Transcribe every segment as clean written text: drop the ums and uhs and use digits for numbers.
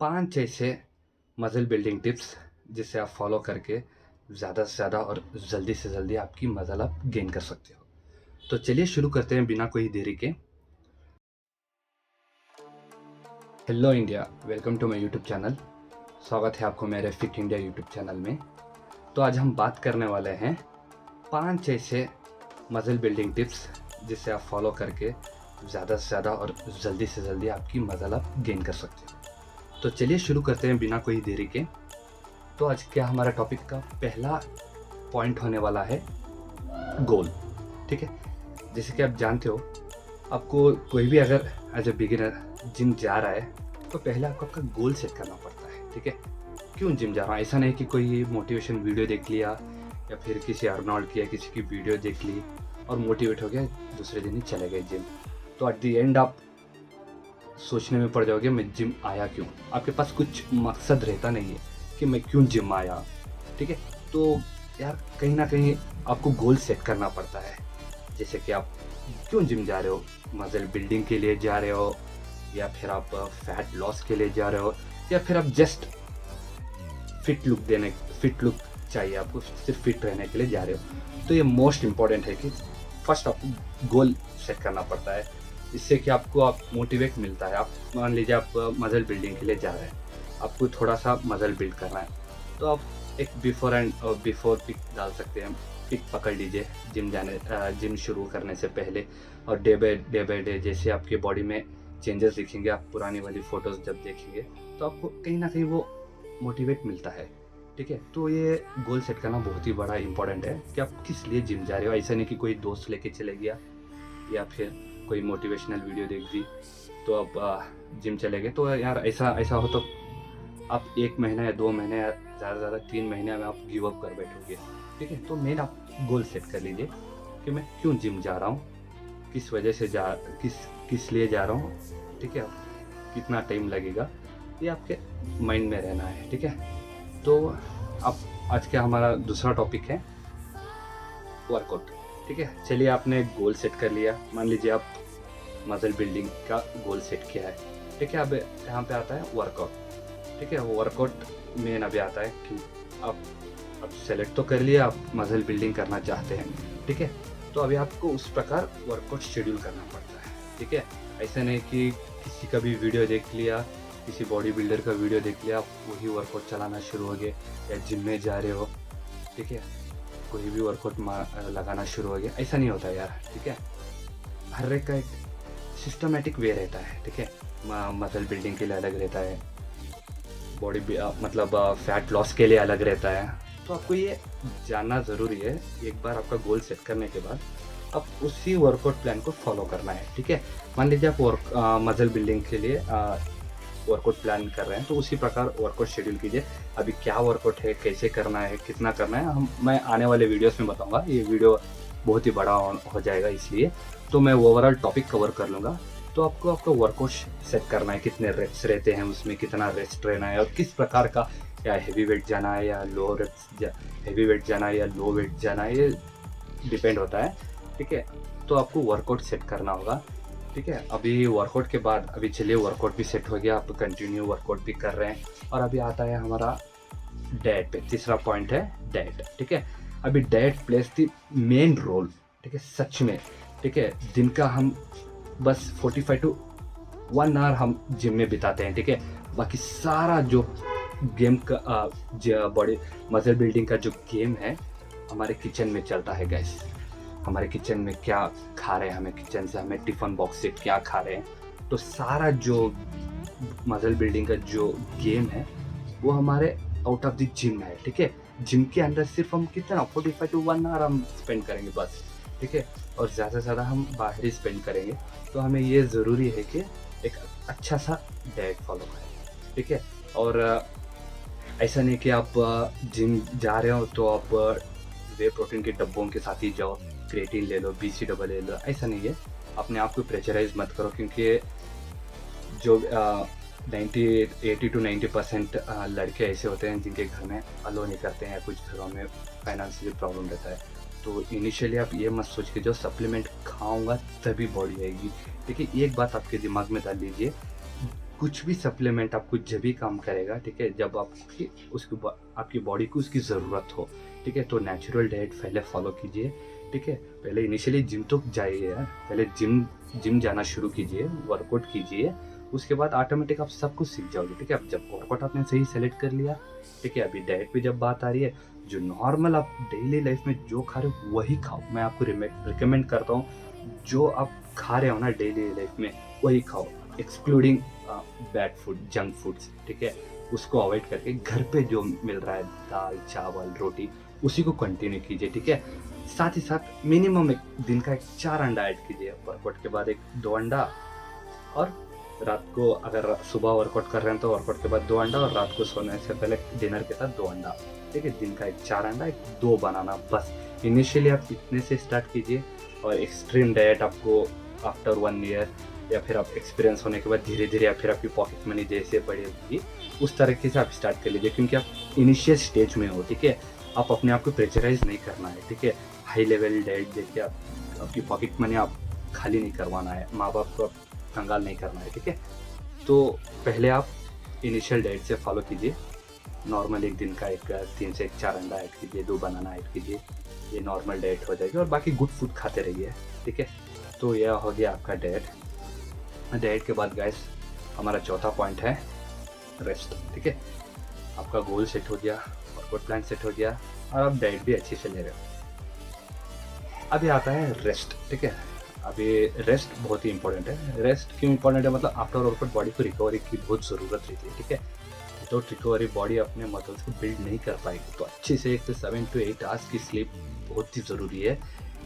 5 ऐसे muscle building tips जिसे आप फॉलो करके ज़्यादा से ज़्यादा और जल्दी से जल्दी आपकी मसल आप गेन कर सकते हो। तो चलिए शुरू करते हैं बिना कोई देरी के। Hello India, welcome to my YouTube channel. स्वागत है आपको मेरे फिट इंडिया यूट्यूब चैनल में। तो आज हम बात करने वाले हैं 5 ऐसे मसल बिल्डिंग टिप्स जिसे आप फॉलो करके ज़्यादा से ज़्यादा और जल्दी से जल्दी आपकी मसल आप गेन कर सकते हो। तो चलिए शुरू करते हैं बिना कोई देरी के। तो आज क्या हमारा टॉपिक का पहला पॉइंट होने वाला है गोल। ठीक है, जैसे कि आप जानते हो, आपको कोई भी अगर एज ए बिगिनर जिम जा रहा है तो पहले आपको आपका गोल सेट करना पड़ता है। ठीक है, क्यों जिम जा रहा हूँ, ऐसा नहीं कि कोई मोटिवेशन वीडियो देख लिया या फिर किसी अर्नोल्ड की या किसी की वीडियो देख ली और मोटिवेट हो गया, दूसरे दिन ही चले गए जिम। तो एट द एंड आप सोचने में पड़ जाओगे मैं जिम आया क्यों। आपके पास कुछ मकसद रहता नहीं है कि मैं क्यों जिम आया। ठीक है, तो यार कहीं ना कहीं आपको गोल सेट करना पड़ता है। जैसे कि आप क्यों जिम जा रहे हो, मसल बिल्डिंग के लिए जा रहे हो या फिर आप फैट लॉस के लिए जा रहे हो या फिर आप जस्ट फिट लुक चाहिए, आपको सिर्फ फिट रहने के लिए जा रहे हो। तो ये मोस्ट इम्पॉर्टेंट है कि फर्स्ट आपको गोल सेट करना पड़ता है। इससे कि आपको आप मोटिवेट मिलता है। आप मान लीजिए आप मसल बिल्डिंग के लिए जा रहे हैं, आपको थोड़ा सा मसल बिल्ड करना है, तो आप एक बिफोर पिक डाल सकते हैं। पिक पकड़ लीजिए जिम शुरू करने से पहले, और डे बाय डे जैसे आपकी बॉडी में चेंजेस दिखेंगे, आप पुरानी वाली फ़ोटोज़ जब देखेंगे तो आपको कहीं ना कहीं वो मोटिवेट मिलता है। ठीक है, तो ये गोल सेट करना बहुत ही बड़ा इंपॉर्टेंट है कि आप किस लिए जिम जा रहे हो। ऐसा नहीं कि कोई दोस्त लेके चले गया या फिर कोई मोटिवेशनल वीडियो देख दी तो आप जिम चले गए। तो यार ऐसा ऐसा हो तो आप 1 महीना या 2 महीने या ज़्यादा से ज़्यादा 3 महीने में आप गिव अप कर बैठोगे। ठीक है, तो मेन आप गोल सेट कर लीजिए कि मैं क्यों जिम जा रहा हूँ, किस वजह से किस लिए जा रहा हूँ। ठीक है, कितना टाइम लगेगा, ये आपके माइंड में रहना है। ठीक है, तो अब आज का हमारा दूसरा टॉपिक है वर्कआउट। ठीक है, चलिए आपने गोल सेट कर लिया। मान लीजिए आप मसल बिल्डिंग का गोल सेट किया है। ठीक है, अब यहाँ पे आता है वर्कआउट। ठीक है, वर्कआउट मेन अभी आता है कि आप सेलेक्ट तो कर लिया, आप मसल बिल्डिंग करना चाहते हैं। ठीक है, तो अभी आपको उस प्रकार वर्कआउट शेड्यूल करना पड़ता है। ठीक है, ऐसा नहीं कि किसी का भी वीडियो देख लिया, किसी बॉडी बिल्डर का वीडियो देख लिया, आप वही वर्कआउट चलाना शुरू हो गए, या जिम में जा रहे हो, ठीक है, कोई भी वर्कआउट लगाना शुरू हो गया, ऐसा नहीं होता यार। ठीक है, हर एक का एक सिस्टमेटिक वे रहता है। ठीक है, मसल बिल्डिंग के लिए अलग रहता है, बॉडी मतलब फैट लॉस के लिए अलग रहता है। तो आपको ये जानना ज़रूरी है। एक बार आपका गोल सेट करने के बाद आप उसी वर्कआउट प्लान को फॉलो करना है। ठीक है, मान लीजिए आप मसल बिल्डिंग के लिए वर्कआउट प्लान कर रहे हैं, तो उसी प्रकार वर्कआउट शेड्यूल कीजिए। अभी क्या वर्कआउट है, कैसे करना है, कितना करना है, मैं आने वाले वीडियोस में बताऊंगा। ये वीडियो बहुत ही बड़ा हो जाएगा, इसलिए तो मैं ओवरऑल टॉपिक कवर कर लूँगा। तो आपको आपका वर्कआउट सेट करना है, कितने रेप्स रहते हैं उसमें, कितना रेस्ट रहना है, और किस प्रकार का, या हैवी वेट जाना है या लो रेप्स, हैवी वेट जाना है या लो वेट जाना है, ये डिपेंड होता है। ठीक है, तो आपको वर्कआउट सेट करना होगा। ठीक है, अभी वर्कआउट के बाद, अभी चलिए वर्कआउट भी सेट हो गया, आप कंटिन्यू वर्कआउट भी कर रहे हैं, और अभी आता है हमारा डाइट पे। तीसरा पॉइंट है डाइट। ठीक है, अभी diet plays the main role. ठीक है, सच में। ठीक है, दिन का हम बस 45 टू 1 आवर हम जिम में बिताते हैं। ठीक है, बाकी सारा जो गेम का बॉडी मसल बिल्डिंग का जो गेम है हमारे किचन में चलता है गाइस। हमारे किचन में क्या खा रहे हैं, हमें किचन से हमें टिफ़िन बॉक्स से क्या खा रहे हैं, तो सारा जो मसल बिल्डिंग का जो गेम है वो हमारे आउट ऑफ द जिम है। ठीक है, जिम के अंदर सिर्फ हम कितना 45 टू 1 आवर हम स्पेंड करेंगे बस। ठीक है, और ज़्यादा से ज़्यादा हम बाहर ही स्पेंड करेंगे। तो हमें ये ज़रूरी है कि एक अच्छा सा डाइट फॉलो करें। ठीक है, और ऐसा नहीं कि आप जिम जा रहे हो तो आप वे प्रोटीन के डब्बों के साथ ही जाओ, क्रिएटिन ले लो, BCAA ले लो, ऐसा नहीं है। अपने आप को प्रेशराइज मत करो, क्योंकि जो 80 टू 90% लड़के ऐसे होते हैं जिनके घर में अलो नहीं करते हैं, या कुछ घरों में फाइनेंशियली प्रॉब्लम रहता है। तो इनिशियली आप ये मत सोच के जो सप्लीमेंट खाऊंगा तभी बॉडी आएगी। देखिए, एक बात आपके दिमाग में डाल लीजिए, कुछ भी सप्लीमेंट आपको जब भी काम करेगा, ठीक है, जब आपकी बॉडी को उसकी ज़रूरत हो, ठीक है। तो नेचुरल डाइट पहले फॉलो कीजिए, ठीक है। पहले इनिशियली जिम तो जाइए यार, पहले जिम जाना शुरू कीजिए, वर्कआउट कीजिए, उसके बाद ऑटोमेटिक आप सब कुछ सीख जाओगे, ठीक है। अब जब वर्कआउट आपने सही सेलेक्ट कर लिया, ठीक है, अभी डाइट पे जब बात आ रही है, जो नॉर्मल आप डेली लाइफ में जो खा रहे हो वही खाओ। मैं आपको रिकमेंड करता हूँ, जो आप खा रहे हो ना डेली लाइफ में वही खाओ, excluding bad food, junk foods, ठीक है। उसको अवॉइड करके घर पे जो मिल रहा है दाल चावल रोटी, उसी को कंटिन्यू कीजिए, ठीक है। साथ ही साथ मिनिमम एक दिन का 4 अंडा ऐड कीजिए, वर्कआउट के बाद 1-2 अंडा, और रात को अगर सुबह वर्कआउट कर रहे हैं तो वर्कआउट के बाद 2 अंडा, और रात को सोने से पहले डिनर के साथ 2 अंडा, ठीक है। दिन का 4 अंडा 2 बनाना, बस इनिशियली आप इतने से स्टार्ट कीजिए। और एक्सट्रीम डाइट आपको आफ्टर 1 ईयर या फिर आप एक्सपीरियंस होने के बाद धीरे धीरे, या फिर आपकी पॉकेट मनी जैसे बढ़ेगी उस तरीके से आप स्टार्ट कर लीजिए, क्योंकि आप इनिशियल स्टेज में हो, ठीक है। आप अपने आप को प्रेशराइज नहीं करना है, ठीक है। हाई लेवल डाइट देके आपकी पॉकेट मनी आप खाली नहीं करवाना है, माँ बाप को आप कंगाल नहीं करना है, ठीक है। तो पहले आप इनिशियल डाइट से फॉलो कीजिए, नॉर्मल एक दिन का 3 से 4 अंडा ऐड कीजिए, 2 बनाना ऐड कीजिए, ये नॉर्मल डाइट हो जाएगी, और बाकी गुड फूड खाते रहिए, ठीक है। तो यह हो गया आपका डाइट के बाद गाइस हमारा चौथा पॉइंट है रेस्ट, ठीक है। आपका गोल सेट हो गया, वर्कआउट प्लान सेट हो गया, और आप डाइट भी अच्छी से ले रहे हो। अभी आता है रेस्ट, ठीक है। अभी रेस्ट बहुत ही इंपॉर्टेंट है। रेस्ट क्यों इंपॉर्टेंट है, मतलब आफ्टर वर्कआउट बॉडी को रिकवरी की बहुत ज़रूरत रहती है, ठीक है। तो रिकवरी बॉडी अपने मसल्स को बिल्ड नहीं कर पाएगी, तो अच्छे से 7 to 8 आवर्स की स्लीप बहुत ही ज़रूरी है,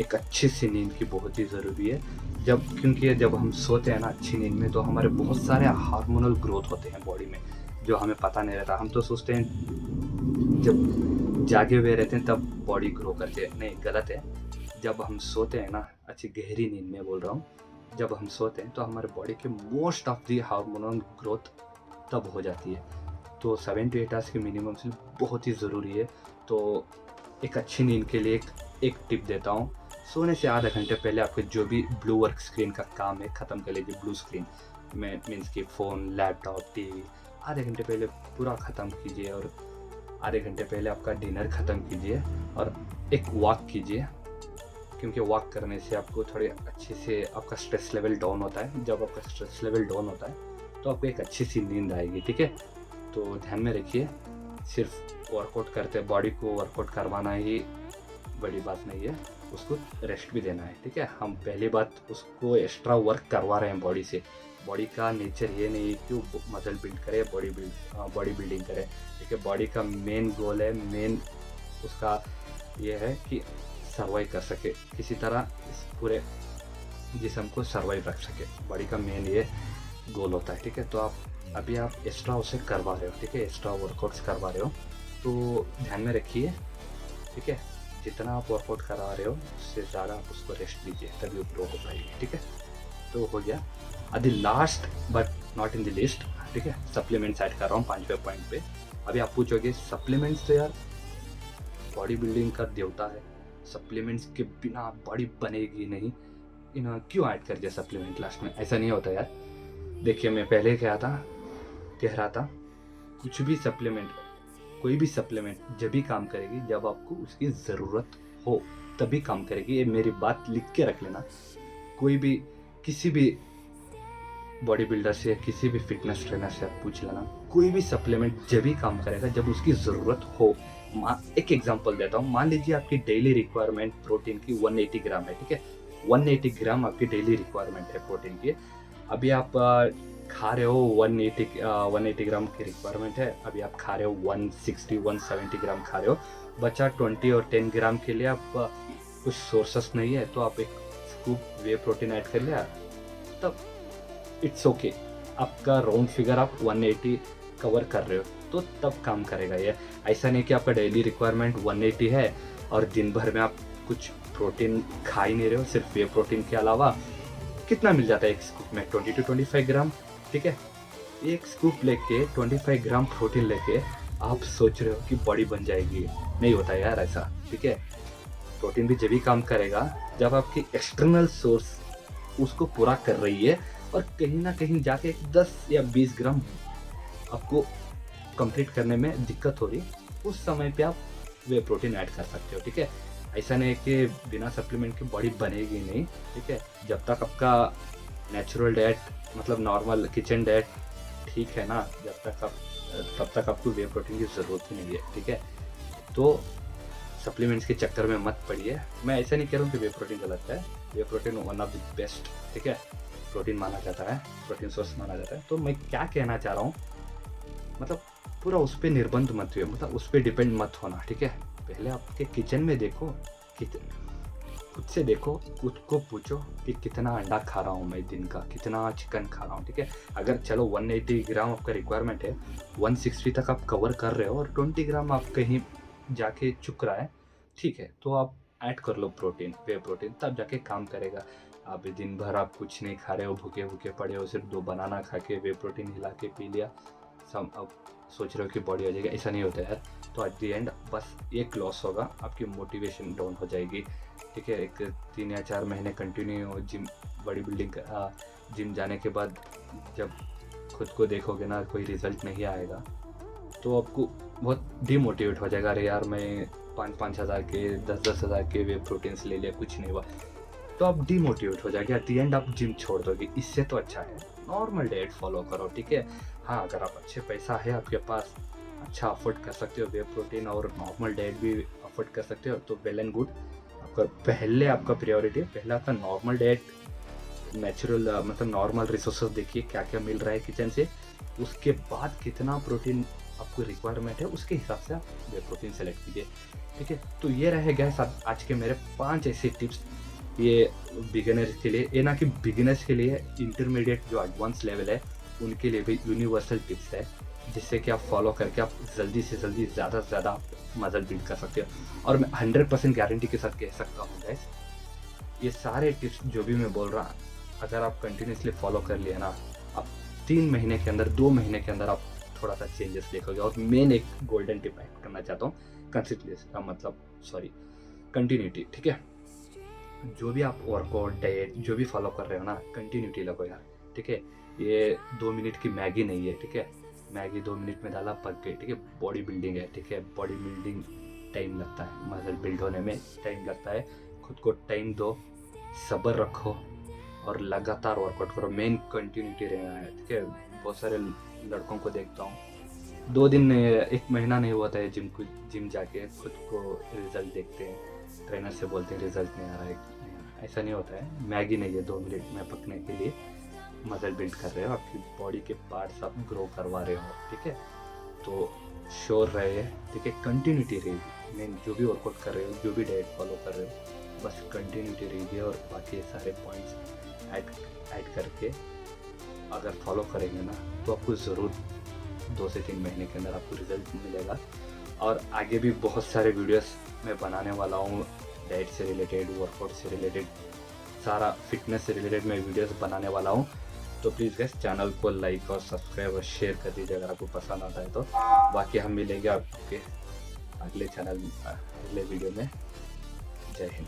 एक अच्छी सी नींद की बहुत ही ज़रूरी है। क्योंकि जब हम सोते हैं ना अच्छी नींद में, तो हमारे बहुत सारे हार्मोनल ग्रोथ होते हैं बॉडी में, जो हमें पता नहीं रहता। हम तो सोचते हैं जब जागे हुए रहते हैं तब बॉडी ग्रो करती है, नहीं, गलत है। जब हम सोते हैं ना, अच्छी गहरी नींद में बोल रहा हूँ, जब हम सोते हैं तो हमारे बॉडी के most of the hormonal growth तब हो जाती है। तो 7 to 8 आवर्स की मिनिमम स्लीप बहुत ही ज़रूरी है। तो एक अच्छी नींद के लिए एक टिप देता हूँ, सोने से आधा घंटे पहले आपके जो भी ब्लू वर्क स्क्रीन का काम है ख़त्म कर लीजिए। ब्लू स्क्रीन में मीन्स कि फ़ोन, लैपटॉप, टीवी, आधे घंटे पहले पूरा ख़त्म कीजिए, और आधे घंटे पहले आपका डिनर ख़त्म कीजिए, और एक वॉक कीजिए, क्योंकि वॉक करने से आपको थोड़े अच्छे से आपका स्ट्रेस लेवल डाउन होता है। जब आपका स्ट्रेस लेवल डाउन होता है तो आपको एक अच्छी सी नींद आएगी, ठीक है। तो ध्यान में रखिए, सिर्फ वर्कआउट करते बॉडी को वर्कआउट करवाना ही बड़ी बात नहीं है, उसको रेस्ट भी देना है, ठीक है। हम पहली बात उसको एक्स्ट्रा वर्क करवा रहे हैं बॉडी से। बॉडी का नेचर ये नहीं है कि वो मसल बिल्ड करे, बॉडी बिल्डिंग करे, ठीक है। बॉडी का मेन गोल है, मेन उसका ये है कि सर्वाइव कर सके, किसी तरह इस पूरे जिस्म को सर्वाइव रख सके, बॉडी का मेन ये गोल होता है, ठीक है। तो आप एक्स्ट्रा उसे करवा रहे हो, ठीक है, एक्स्ट्रा वर्कआउट्स करवा रहे हो, तो ध्यान में रखिए, ठीक है। जितना आप वर्कआउट करा रहे हो उससे ज़्यादा आप उसको रेस्ट दीजिए, तभी वो ग्रो हो पाएगी, ठीक है। तो हो गया। अभी last but not in the list, ठीक है, सप्लीमेंट्स ऐड कर रहा हूँ 5वें पॉइंट पे। अभी आप पूछोगे सप्लीमेंट्स तो यार बॉडी बिल्डिंग का देवता है, सप्लीमेंट्स के बिना बॉडी बनेगी नहीं, इन्होंने क्यों ऐड कर दिया सप्लीमेंट लास्ट में। ऐसा नहीं होता यार। देखिए, मैं पहले कह रहा था कुछ भी सप्लीमेंट, कोई भी सप्लीमेंट जब भी काम करेगी जब आपको उसकी ज़रूरत हो, तभी काम करेगी। ये मेरी बात लिख के रख लेना। कोई भी किसी भी बॉडी बिल्डर से, किसी भी फिटनेस ट्रेनर से आप पूछ लेना, कोई भी सप्लीमेंट जब भी काम करेगा जब उसकी ज़रूरत हो। एक एग्जांपल देता हूँ, मान लीजिए आपकी डेली रिक्वायरमेंट प्रोटीन की 180 ग्राम है, ठीक है। 180 ग्राम आपकी डेली रिक्वायरमेंट है प्रोटीन की। अभी आप खा रहे हो 180 ग्राम की रिक्वायरमेंट है, अभी आप खा रहे हो 160-170 ग्राम खा रहे हो, बचा 20 और 10 ग्राम के लिए आप कुछ सोर्सेस नहीं है, तो आप एक स्कूप वे प्रोटीन ऐड कर लिया, तब इट्स ओके। आपका राउंड फिगर आप 180 कवर कर रहे हो, तो तब काम करेगा ये। ऐसा नहीं कि आपका डेली रिक्वायरमेंट 180 है और दिन भर में आप कुछ प्रोटीन खा ही नहीं रहे हो, सिर्फ वे प्रोटीन के अलावा। कितना मिल जाता है एक स्कूप में? 20 to 25 ग्राम, ठीक है। एक स्कूप लेके 25 ग्राम प्रोटीन लेके आप सोच रहे हो कि बॉडी बन जाएगी, नहीं होता यार ऐसा, ठीक है। प्रोटीन भी जब भी काम करेगा जब आपकी एक्सटर्नल सोर्स उसको पूरा कर रही है, और कहीं ना कहीं जाके 10 या 20 ग्राम आपको कंप्लीट करने में दिक्कत हो रही, उस समय पे आप वे प्रोटीन ऐड कर सकते हो। ठीक है, ऐसा नहीं है कि बिना सप्लीमेंट की बॉडी बनेगी नहीं। ठीक है, जब तक आपका नेचुरल डाइट मतलब नॉर्मल किचन डाइट ठीक है ना, जब तक आप तब तक आपको वे प्रोटीन की ज़रूरत ही नहीं है। ठीक है, तो सप्लीमेंट्स के चक्कर में मत पड़िए। मैं ऐसा नहीं कह रहा हूँ कि वे प्रोटीन गलत है, whey protein one of the best, ठीक है, प्रोटीन माना जाता है, प्रोटीन सोर्स माना जाता है। तो मैं क्या कहना चाह रहा हूँ, मतलब पूरा उस पर निर्बंध मत हुए, मतलब उस पर डिपेंड मत होना। ठीक है, पहले आपके किचन में देखो, खुद से देखो, खुद को पूछो कि कितना अंडा खा रहा हूँ मैं दिन का, कितना चिकन खा रहा हूँ। ठीक है, अगर चलो 180 ग्राम आपका रिक्वायरमेंट है, 160 तक आप कवर कर रहे हो और 20 ग्राम आप कहीं जाके चुक रहा है, ठीक है, तो आप ऐड कर लो प्रोटीन, वे प्रोटीन, तब जाके काम करेगा। आप दिन भर आप कुछ नहीं खा रहे हो, भूखे भूखे पड़े हो, सिर्फ 2 बनाना खा के वे प्रोटीन हिला के पी लिया, सब अब सोच रहे हो कि बॉडी हो जाएगी, ऐसा नहीं होता यार। तो एट द एंड बस एक लॉस होगा, आपकी मोटिवेशन डाउन हो जाएगी। ठीक है, एक 3 या 4 महीने continue gym body building gym जाने के बाद जब खुद को देखोगे ना कोई रिजल्ट नहीं आएगा, तो आपको बहुत डिमोटिवेट हो जाएगा। अरे यार मैं 5-5 हज़ार के 10-10 हज़ार के वे प्रोटीन्स ले लिया, कुछ नहीं हुआ, तो आप डिमोटिवेट हो जाएगा। एट द एंड आप जिम छोड़ दोगे। इससे तो अच्छा है नॉर्मल डाइट फॉलो करो। ठीक है, हाँ, अगर आप अच्छे पैसा है आपके पास, अच्छा अफोर्ड कर सकते हो, वे प्रोटीन और नॉर्मल डाइट भी अफोर्ड कर सकते हो, तो वेल एंड गुड। आपका पहले आपका प्रायोरिटी, पहला आपका नॉर्मल डाइट, नेचुरल मतलब नॉर्मल रिसोर्सेज देखिए क्या क्या मिल रहा है किचन से, उसके बाद कितना प्रोटीन आपको रिक्वायरमेंट है उसके हिसाब से आप वे प्रोटीन सेलेक्ट कीजिए। ठीक है, तो ये रहे गए आज के मेरे 5 ऐसे टिप्स, ये बिगिनर्स के लिए, ये ना कि बिगिनर्स के लिए, इंटरमीडिएट जो एडवांस लेवल है उनके लिए भी यूनिवर्सल टिप्स है, जिससे कि आप फॉलो करके आप जल्दी से जल्दी ज़्यादा से ज़्यादा मसल बिल्ड कर सकते हो। और मैं 100% गारंटी के साथ कह सकता हूँ गाइस, ये सारे टिप्स जो भी मैं बोल रहा हूँ, अगर आप कंटिन्यूसली फॉलो कर लिए ना, आप 3 महीने के अंदर, 2 महीने के अंदर आप थोड़ा सा चेंजेस देखोगे। और मेन एक गोल्डन टिप ऐड करना चाहता हूँ, कंसिस्टेंसी का मतलब कंटिन्यूटी। ठीक है, जो भी आप वर्कआउट डाइट जो भी फॉलो कर रहे हो ना, कंटिन्यूटी लगो यार। ठीक है, ये 2 मिनट की मैगी नहीं है। ठीक है, मैगी 2 मिनट में डाला पक गई। ठीक है, बॉडी बिल्डिंग है। ठीक है, बॉडी बिल्डिंग टाइम लगता है, मसल बिल्ड होने में टाइम लगता है। खुद को टाइम दो, सब्र रखो और लगातार वर्कआउट करो। मेन कंटिन्यूटी रहना है। ठीक है, बहुत सारे लड़कों को देखता हूँ 2 दिन 1 महीना नहीं हुआ था जिम जाके खुद को रिजल्ट देखते हैं, ट्रेनर से बोलते हैं रिजल्ट नहीं आ रहा है। ऐसा नहीं होता है, मैगी नहीं है 2 मिनट में पकने के लिए मसल बिल्ड कर रहे हो, आपकी बॉडी के पार्ट्स आप ग्रो करवा रहे हो। ठीक है, तो श्योर रहे। ठीक है, कंटिन्यूटी रहेगी। मेन जो भी वर्कआउट कर रहे हो, जो भी डाइट फॉलो कर रहे हो, बस कंटिन्यूटी रहेगी। और बाकी सारे पॉइंट्स ऐड करके अगर फॉलो करेंगे ना, तो आपको ज़रूर 2 से 3 महीने के अंदर आपको रिजल्ट मिलेगा। और आगे भी बहुत सारे वीडियोस मैं बनाने वाला हूँ, डाइट से रिलेटेड, वर्कआउट से रिलेटेड, सारा फिटनेस से रिलेटेड मैं वीडियोस बनाने वाला हूँ। तो प्लीज़ गाइस चैनल को लाइक और सब्सक्राइब और शेयर कर दीजिए अगर आपको पसंद आता है तो। बाकी हम मिलेंगे आपके अगले वीडियो में। जय हिंद।